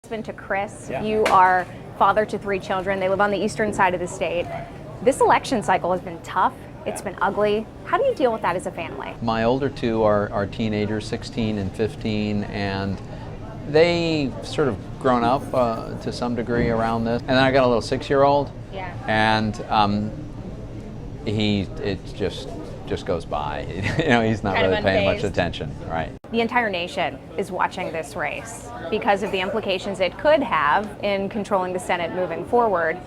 Husband to Chris, Yeah. you are father to 3 children. They live on the eastern side of the state. This election cycle has been tough. It's been ugly. How do you deal with that as a family? My older two are teenagers, 16 and 15, and they sort of grown up to some degree around this. And then I got a little 6-year-old, Yeah. and it just goes by. He's not Kind of really paying much unfazed. attention, right? The entire nation is watching this race because of the implications it could have in controlling the Senate moving forward.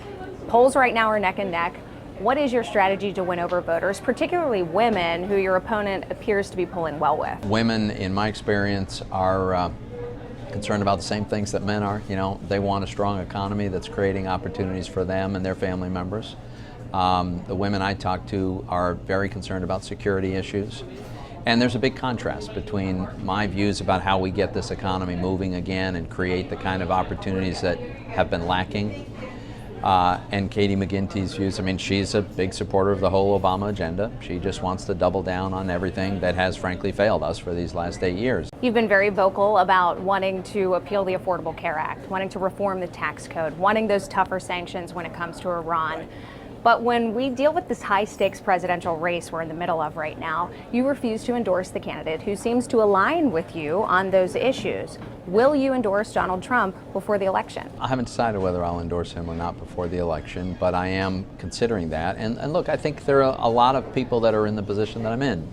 Polls right now are neck and neck. What is your strategy to win over voters, particularly women who your opponent appears to be pulling well with? Women, in my experience, are concerned about the same things that men are. They want a strong economy that's creating opportunities for them and their family members. The women I talk to are very concerned about security issues. And there's a big contrast between my views about how we get this economy moving again and create the kind of opportunities that have been lacking, and Katie McGinty's views. I mean, she's a big supporter of the whole Obama agenda. She just wants to double down on everything that has frankly failed us for these last 8 years. You've been very vocal about wanting to appeal the Affordable Care Act, wanting to reform the tax code, wanting those tougher sanctions when it comes to Iran. But when we deal with this high-stakes presidential race we're in the middle of right now, you refuse to endorse the candidate who seems to align with you on those issues. Will you endorse Donald Trump before the election? I haven't decided whether I'll endorse him or not before the election, but I am considering that. And look, I think there are a lot of people that are in the position that I'm in,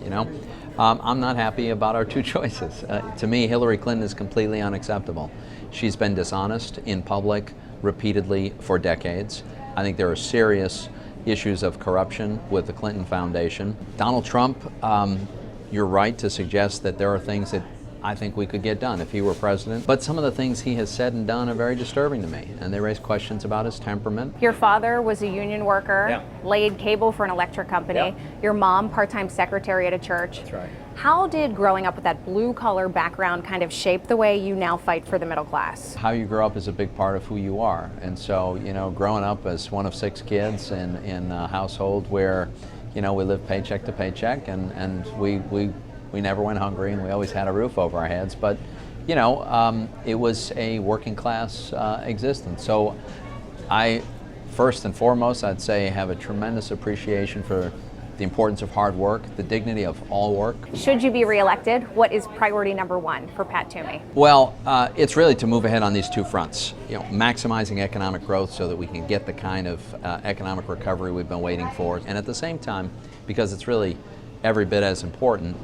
I'm not happy about our two choices. To me, Hillary Clinton is completely unacceptable. She's been dishonest in public repeatedly for decades. I think there are serious issues of corruption with the Clinton Foundation. Donald Trump, you're right to suggest that there are things that I think we could get done if he were president. But some of the things he has said and done are very disturbing to me, and they raise questions about his temperament. Your father was a union worker, Yeah. laid cable for an electric company. Yeah. Your mom, part-time secretary at a church. That's right. How did growing up with that blue-collar background kind of shape the way you now fight for the middle class? How you grow up is a big part of who you are. And so, growing up as one of 6 kids in a household where, we lived paycheck to paycheck, and we never went hungry, and we always had a roof over our heads. But, it was a working class existence. So I, first and foremost, I'd say have a tremendous appreciation for the importance of hard work, the dignity of all work. Should you be reelected, what is priority number 1 for Pat Toomey? Well, it's really to move ahead on these 2 fronts. Maximizing economic growth so that we can get the kind of economic recovery we've been waiting for. And at the same time, because it's really every bit as important,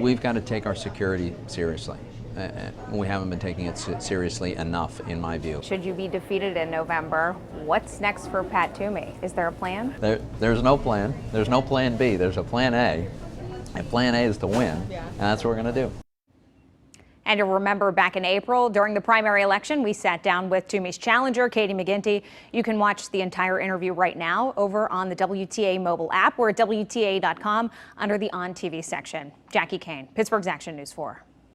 we've got to take our security seriously. We haven't been taking it seriously enough, in my view. Should you be defeated in November, what's next for Pat Toomey? Is there a plan? There's no plan. There's no plan B. There's a plan A. And plan A is to win, and that's what we're going to do. And you'll remember back in April, during the primary election, we sat down with Toomey's challenger, Katie McGinty. You can watch the entire interview right now over on the WTA mobile app or at WTA.com under the On TV section. Jackie Kane, Pittsburgh's Action News 4.